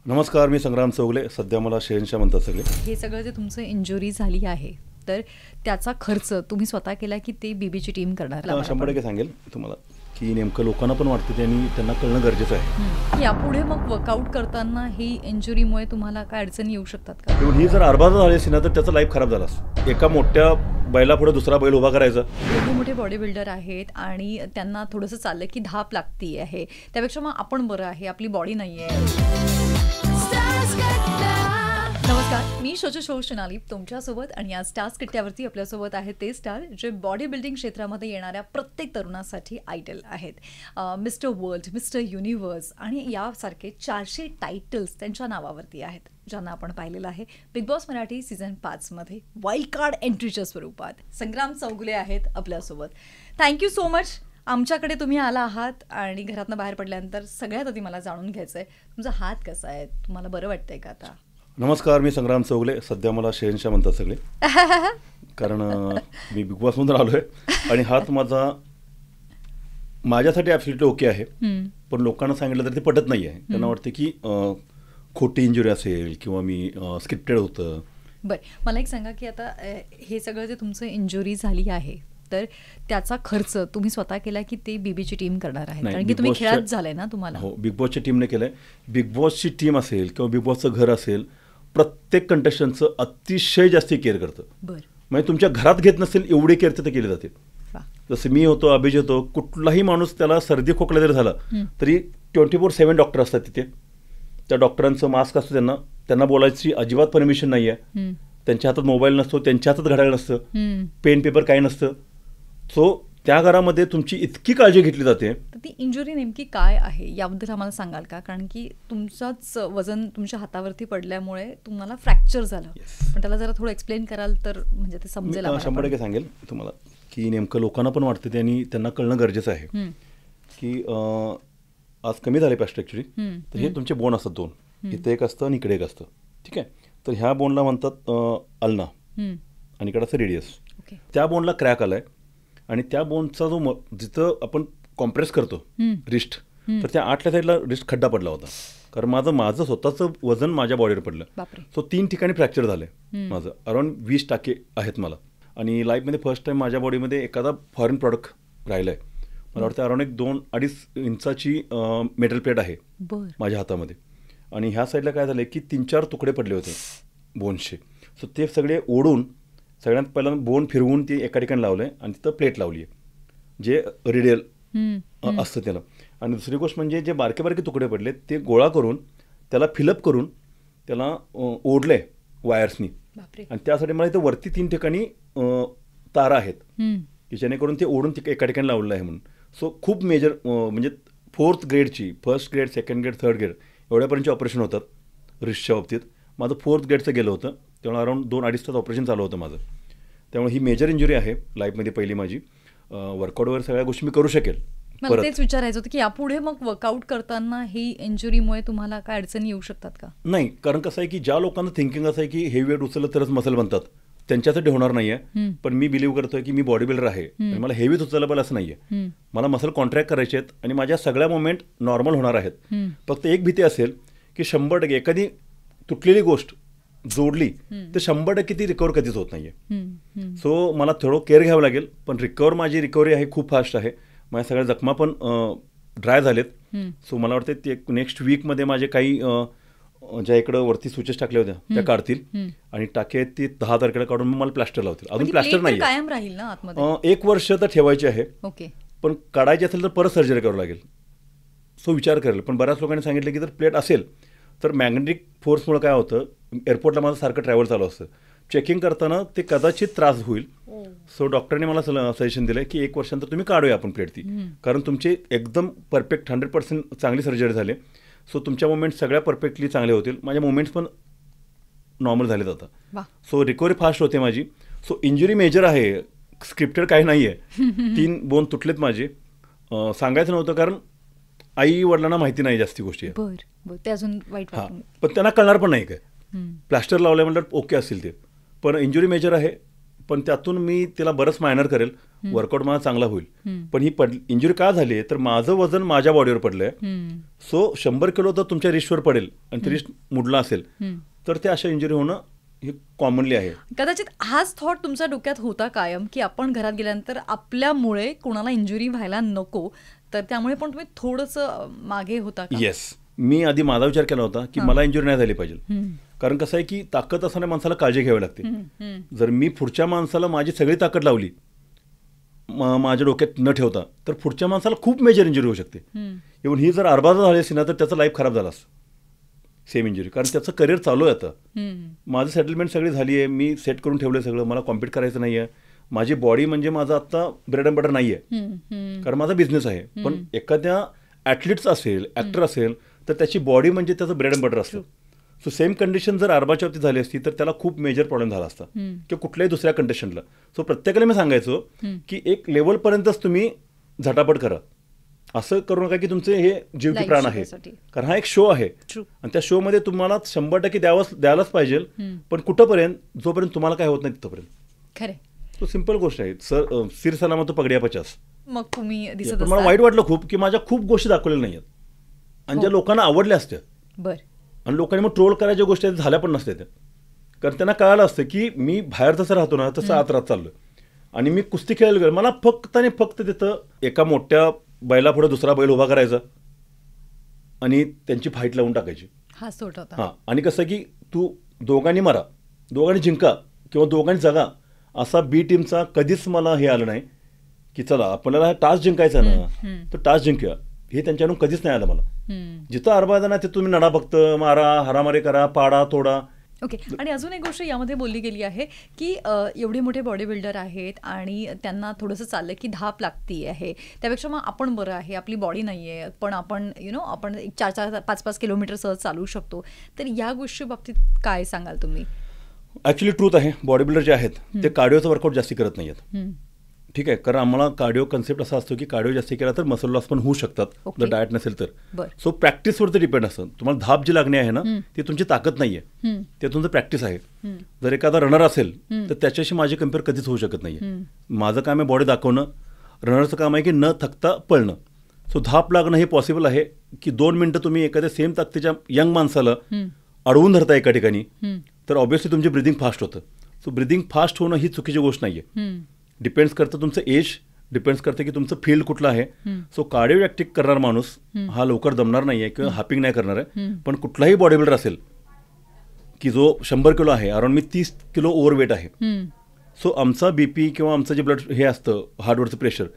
नमस्कार, मी संग्राम चौगले. सध्या मला शहनशाह म्हणतात सगळे. हे सगळं जे तुमचं इंजुरी झाली आहे तर त्याचा खर्च तुम्ही स्वतः केला की ते बीबीची टीम करणार? 100% सांगेल तुम्हाला की नेमकं लोकांना पण वाटतं ते आणि त्यांना कळणं गरजेचं आहे. यापुढे मग वर्कआउट करताना ही इंजुरीमुळे तुम्हाला काय अडचणी येऊ शकतात का? पण ही जर अर्बाज झाली असेल ना तर त्याचा लाईफ खराब झाला असता. एका मोठ्या बैलापुढे दुसरा बैल उभा करायचा. एवढे मोठे बॉडी बिल्डर आहेत आणि त्यांना थोडंसं चाललं की धाप लागती आहे, त्यापेक्षा मग आपण बरं आहे, आपली बॉडी नाही आहे. नमस्कार, मी सोनाली तुमच्यासोबत आणि आज स्टार्स किट्ट्यावरती आपल्यासोबत आहेत ते स्टार जे बॉडी बिल्डिंग क्षेत्रामध्ये येणाऱ्या प्रत्येक तरुणासाठी आयडल आहेत. मिस्टर वर्ल्ड, मिस्टर युनिव्हर्स आणि यासारखे 400 टायटल्स त्यांच्या नावावरती आहेत, ज्यांना आपण पाहिलेलं आहे बिग बॉस मराठी सीझन 5 मध्ये वाईल्ड कार्ड एंट्रीच्या स्वरूपात. संग्राम चौगुले आहेत आपल्यासोबत. थँक्यू सो मच, आमच्याकडे तुम्ही आला आहात. आणि घरातनं बाहेर पडल्यानंतर सगळ्यात आधी मला जाणून घ्यायचं आहे तुमचा हात कसा आहे, तुम्हाला बरं वाटतंय का आता? नमस्कार, मी संग्राम चौगले. सध्या मला शहनशाह म्हणतात सगळे, कारण मी बिग बॉसमधून आलो आहे आणि हात माझ्यासाठी ॲब्सोल्युटली ओके आहे. पण लोकांना सांगितलं तर ते पटत नाही आहे. त्यांना वाटतं की खोटी इंजुरी असेल किंवा मी स्क्रिप्टेड होतं. बरं, मला एक सांगा की आता हे सगळं जे तुमचं इंजुरी झाली आहे तर त्याचा खर्च तुम्ही स्वतः केला की ते बीबीची टीम करणार आहे? कारण की तुम्ही खेळात झालाय ना तुम्हाला. हो, बिग बॉसच्या टीमने केलंय. बिग बॉसची टीम असेल किंवा बिग बॉसचं घर असेल, प्रत्येक कंटेस्टंटचं अतिशय जास्ती केअर करतं. बरं, म्हणजे तुमच्या घरात घेत नसेल एवढी केअर तिथे केली जाते. जसं मी होतो, अभिजित होतो, कुठलाही माणूस त्याला सर्दी खोकला जरी झाला तरी 24/7 डॉक्टर असतात तिथे. त्या डॉक्टरांचं मास्क असतं, त्यांना बोलायची अजिबात परमिशन नाही आहे. त्यांच्या हातात मोबाईल नसतो, त्यांच्या हातात घड्याळ नसतं, पेन पेपर काही नसतं. सो त्या घरामध्ये तुमची इतकी काळजी घेतली जाते. तर ती इंजुरी नेमकी काय आहे याबद्दल आम्हाला सांगाल का? कारण की तुमचंच वजन तुमच्या हातावरती पडल्यामुळे तुम्हाला फ्रॅक्चर झालं. पण त्याला जरा थोडं एक्सप्लेन कराल तर म्हणजे ते समजेल. 100% सांगेल तुम्हाला की नेमकं लोकांना पण वाटतं ते आणि त्यांना कळणं गरजेचं आहे की आज कमी झाले पास्ट ॲक्च्युली. तर हे तुमचे बोन असतात दोन, इथे एक असतं आणि इकडे एक असतं. ठीक आहे, तर ह्या बोनला म्हणतात अल्ना आणि इकडे असं रेडियस. त्या बोनला क्रॅक आलाय आणि त्या बोनचा जो जिथं आपण कॉम्प्रेस करतो रिस्ट, तर त्या आतल्या साईडला रिस्ट खड्डा पडला होता. कारण माझं स्वतःचं वजन माझ्या बॉडीवर पडलं. सो 3 ठिकाणी फ्रॅक्चर झालं. माझं अराउंड 20 टाके आहेत मला. आणि लाईफमध्ये फर्स्ट टाईम माझ्या बॉडीमध्ये एखादा फॉरेन प्रॉडक्ट राहिलं आहे. मला वाटतं अराउंड एक 2-2.5 इंचाची मेटल प्लेट आहे माझ्या हातामध्ये. आणि ह्या साईडला काय झालं की 3-4 तुकडे पडले होते बोन्सचे. सो ते सगळे ओढून सगळ्यात पहिल्यांदा बोन फिरवून ते एका ठिकाणी लावलं आहे आणि तिथं प्लेट लावली आहे जे रेडियल असतं त्याला. आणि दुसरी गोष्ट म्हणजे जे बारके बारके तुकडे पडले ते गोळा करून त्याला फिलअप करून त्याला ओढलं आहे वायर्सनी. आणि त्यासाठी मला इथं वरती 3 ठिकाणी तारा आहेत की जेणेकरून ते ओढून एका ठिकाणी लावलेलं आहे म्हणून. सो खूप मेजर म्हणजे 4th ग्रेडची, 1st grade, 2nd grade, 3rd grade एवढ्यापर्यंतचे ऑपरेशन होतात रिस्टच्या बाबतीत. माझं 4th ग्रेडचं गेलं होतं, त्यामुळे अराउंड 2-2.5 तास ऑपरेशन चालू होतं माझं. त्यामुळे ही मेजर इंजुरी आहे लाईफमध्ये पहिली माझी. वर्कआउट वगैरे सगळ्या गोष्टी मी करू शकेल. मला तेच विचारायचं होतं की यापुढे मग वर्कआउट करताना ही इंजुरीमुळे तुम्हाला काय अडचणी येऊ शकतात का? नाही, कारण कसं आहे की ज्या लोकांना थिंकिंग असं आहे की हेवी वेट उचललं तरच मसल बनतात, त्यांच्यासाठी होणार नाही आहे. पण मी बिलीव्ह करतोय की मी बॉडी बिल्डर आहे आणि मला हेवीच उचललं पाहिजे असं नाही आहे. मला मसल कॉन्ट्रॅक्ट करायचे आहेत आणि माझ्या सगळ्या मुवमेंट नॉर्मल होणार आहेत. फक्त एक भीती असेल की 100% एखादी तुटलेली गोष्ट जोडली तर 100% ती रिकवर कधीच होत नाही आहे. सो मला थोडं केअर घ्यावं लागेल. पण माझी रिकव्हरी आहे खूप फास्ट आहे. माझ्या सगळ्या जखमा पण ड्राय झालेत. सो मला वाटतं ते नेक्स्ट वीकमध्ये माझे काही ज्या इकडं वरती स्विचेस टाकल्या होत्या त्या काढतील आणि टाके ती 10 तारखेला काढून मला प्लास्टर लावतील. अजून प्लास्टर नाही, कायम राहील ना आतमध्ये? 1 वर्ष तर ठेवायची आहे. ओके, पण काढायची असेल तर परत सर्जरी करावं लागेल. सो विचार करेल. पण बऱ्याच लोकांनी सांगितलं की जर प्लेट असेल तर मॅग्नेटिक फोर्समुळे काय होतं, एअरपोर्टला माझं सारखं ट्रॅव्हल चालू असतं, चेकिंग करताना ते कदाचित त्रास होईल. सो डॉक्टरने मला सजेशन दिलं की 1 वर्षानंतर तुम्ही काढूया आपण प्लेट ती, कारण तुमचे एकदम परफेक्ट 100% चांगली सर्जरी झाली. सो तुमच्या मुवमेंट्स सगळ्या परफेक्टली चांगले होतील. माझ्या मुवमेंट्स पण नॉर्मल झाले जातात. सो रिकव्हरी फास्ट होते माझी. सो इंजुरी मेजर आहे, स्क्रिप्टेड काही नाही आहे. 3 बोन तुटलेत माझे. सांगायचं नव्हतं कारण आई वडिलांना माहिती नाही जास्ती गोष्टी आहे. बरं, ते अजून वाईट वाटतं. पण त्यांना कळणार पण नाही काय प्लास्टर लावल्या म्हटलं ओके असतील ते. पण इंजुरी मेजर आहे, पण त्यातून मी तिला बरंच मायनर करेल, वर्कआउट माझा चांगला होईल. पण ही इंजुरी का झाली तर माझं वजन माझ्या बॉडीवर पडलंय. सो 100 किलो जर तुमच्या रिस्टवर पडेल आणि रिस्ट मुडला असेल तर ते अशा इंजुरी होणं हे कॉमनली आहे. कदाचित हाच थॉट तुमच्या डोक्यात होता कायम की आपण घरात गेल्यानंतर आपल्यामुळे कोणाला इंजुरी व्हायला नको, तर त्यामुळे पण तुम्ही थोडंसं मागे होता का? येस, मी आधी माझा विचार केला होता की मला इंजुरी नाही झाली पाहिजे. कारण कसं आहे की ताकद असणाऱ्या माणसाला काळजी घ्यावी लागते. जर मी पुढच्या माणसाला माझी सगळी ताकद लावली माझ्या डोक्यात न ठेवता तर पुढच्या माणसाला खूप मेजर इंजुरी होऊ शकते. इव्हन ही जर अर्धा झाली असेल ना तर त्याचं लाईफ खराब झाला असतं, सेम इंजुरी. कारण त्याचं करिअर चालू आहे आता. माझं सेटलमेंट सगळी झाली आहे, मी सेट करून ठेवलं आहे सगळं, मला कॉम्पिट करायचं नाही आहे. माझी बॉडी म्हणजे माझं आता ब्रेड अँड बटर नाही आहे, कारण माझा बिझनेस आहे. पण एखाद्या ॲथलीट्स असेल, ॲक्टर असेल तर त्याची बॉडी म्हणजे त्याचं ब्रेड अँड बटर असतं. सो सेम कंडिशन जर अर्बाच्या बाबतीत झाली असती तर त्याला खूप मेजर प्रॉब्लेम झाला असता किंवा कुठल्याही दुसऱ्या कंडिशनला. सो प्रत्येकाला मी सांगायचो की एक लेवलपर्यंतच तुम्ही झटापट करा, असं करू नका की तुमचे हे जीव की प्राण आहे. कारण हा एक शो आहे आणि त्या शो मध्ये तुम्हाला 100% द्यायलाच पाहिजे. पण कुठंपर्यंत, जोपर्यंत तुम्हाला काय होत नाही तिथपर्यंत. खरे, तो सिंपल गोष्ट आहे. सिर सलामत तो पगड्या 50. मग तुम्ही दिसत मला वाईट वाटलं खूप की माझ्या खूप गोष्टी दाखवलेल्या नाहीत आणि ज्या लोकांना आवडल्या असत्या. बरं. आणि लोकांनी मग ट्रोल करायच्या गोष्टी झाल्या पण नसत्या त्या. कारण त्यांना कळालं असतं की मी बाहेर जसं राहतो ना तसं आत राहत चाललो आणि मी कुस्ती खेळायला गेलो. मला फक्त आणि फक्त तिथं एका मोठ्या बैलापुढे दुसरा बैल उभा करायचा आणि त्यांची फाईट लावून टाकायची. हा सोट होता. हां, आणि कसं की तू दोघांनी मारा, दोघांनी जिंका किंवा दोघांनी जगा, असा बी टीमचा कधीच मला हे आलं नाही की चला आपल्याला टास्क जिंकायचा ना तर टास्क जिंकूया, हे त्यांच्याकडून कधीच नाही आलं मला. जिथं अर्बादा ना तिथं तुम्ही नडा फक्त मारा, हारामारी करा, पाडा तोडा. ओके. आणि अजून एक गोष्ट यामध्ये बोलली गेली आहे की एवढे मोठे बॉडी बिल्डर आहेत आणि त्यांना थोडंसं चाललं की धाप लागती आहे, त्यापेक्षा मग आपण बरं आहे, आपली बॉडी नाही आहे पण आपण आपण 4-4, 5-5 किलोमीटर सहज चालू शकतो. तर या गोष्टी बाबतीत काय सांगाल तुम्ही? ॲक्च्युली ट्रूथ आहे, बॉडी बिल्डर जे आहेत ते कार्डिओचं वर्कआउट जास्ती करत नाही आहेत. ठीक आहे, कारण आम्हाला कार्डिओ कन्सेप्ट असा असतो की कार्डिओ जास्ती केला तर मसल लॉस पण होऊ शकतात जर डाएट नसेल तर. सो प्रॅक्टिसवरती डिपेंड असतं. तुम्हाला धाप जी लागणे आहे ना ती तुमची ताकद नाही आहे, ते तुमचं प्रॅक्टिस आहे. जर एखादा रनर असेल तर त्याच्याशी माझी कम्पेअर कधीच होऊ शकत नाही आहे. माझं काम आहे बॉडी दाखवणं, रनरचं काम आहे की न थकता पळणं. सो धाप लागणं हे पॉसिबल आहे की 2 मिनिटं तुम्ही एखाद्या सेम ताकदीच्या यंग माणसाला अडवून धरता एका ठिकाणी तर ऑब्व्हियसली तुमची ब्रिदिंग फास्ट होतं. सो ब्रिदिंग फास्ट होणं ही चुकीची गोष्ट नाही आहे. डिपेंड्स करतं तुमचं एज, डिपेंड्स करतं की तुमचं फील्ड कुठलं आहे. सो कार्डिओ करणार माणूस हा लवकर दमणार नाही आहे किंवा हापिंग नाही करणार आहे. पण कुठलाही बॉडी बिल्डर असेल की जो 100 किलो आहे, अराउंड मी 30 किलो ओव्हरवेट आहे. सो आमचा बीपी किंवा आमचं जे ब्लड हे असतं हार्टवरचं प्रेशर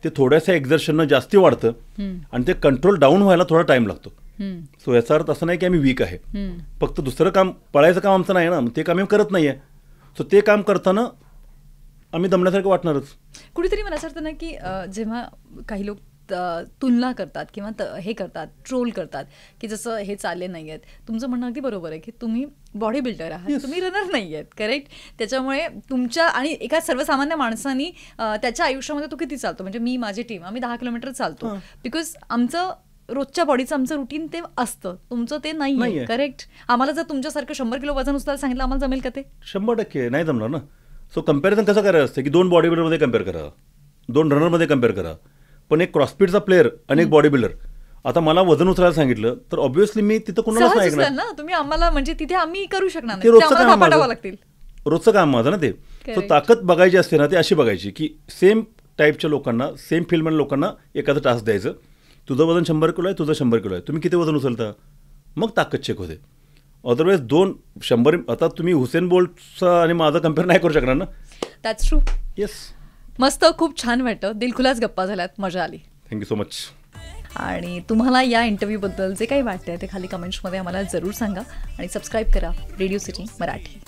ते थोड्याशा एक्झर्शननं जास्ती वाढतं आणि ते कंट्रोल डाऊन व्हायला थोडा टाइम लागतो. सो याचा अर्थ असं नाही की आम्ही वीक आहे, फक्त दुसरं काम पळायचं काम आमचं नाही ना, ते काम आम्ही करत नाही आहे. सो ते काम करताना आम्ही दमण्यासारखं वाटणारच. कुठेतरी मला असं वाटतं ना की जेव्हा काही लोक तुलना करतात किंवा हे करतात, ट्रोल करतात की जसं हे चालले नाही आहेत, तुमचं म्हणणं अगदी बरोबर आहे की तुम्ही बॉडी बिल्डर आहात, तुम्ही रनर नाही आहेत. करेक्ट. त्याच्यामुळे तुमच्या आणि एका सर्वसामान्य माणसानी त्याच्या आयुष्यामध्ये तो किती चालतो, म्हणजे मी माझी टीम आम्ही 10 किलोमीटर चालतो बिकॉज आमचं रोजच्या बॉडीचं आमचं रुटीन ते असतं, तुमचं ते नाही आहे. करेक्ट. आम्हाला जर तुमच्यासारखं 100 किलो वजन उचलायला सांगितलं आम्हाला जमेल का? ते 100% नाही जमणार ना. सो कम्पॅरिझन कसं करायचं असतं की 2 बॉडी बिल्डरमध्ये कम्पेअर करा, 2 रनरमध्ये कम्पेअर करा. पण एक क्रॉसफिटचा प्लेअर आणि एक बॉडी बिल्डर, आता मला वजन उचलायला सांगितलं तर ऑब्व्हियसली मी तिथं कोणालाच नाही ऐकणार ना. तुम्ही आम्हाला म्हणजे तिथे आम्ही करू शकणार नाही, रोजचं काम माझं ना ते. सो ताकद बघायची असते ना ती अशी बघायची की सेम टाईपच्या लोकांना, सेम फील्डमधल्या लोकांना एखादं टास्क द्यायचं. तुझं वजन 100 किलो आहे, तुझं 100 किलो आहे, तुम्ही किती वजन उचलता, मग ताकद चेक होते. अदरवाईज 200 आता तुम्ही हुसेन बोल्टचा आणि माझा कम्पेअर नाही करू शकणार ना. That's true. येस. मस्त, खूप छान वाटतं, दिलखुलास गप्पा झाल्यात, मजा आली. Thank you so much. आणि तुम्हाला या इंटरव्ह्यूबद्दल जे काही वाटतंय ते खाली कमेंट्समध्ये आम्हाला जरूर सांगा आणि सबस्क्राईब करा रेडिओ सिटी मराठी.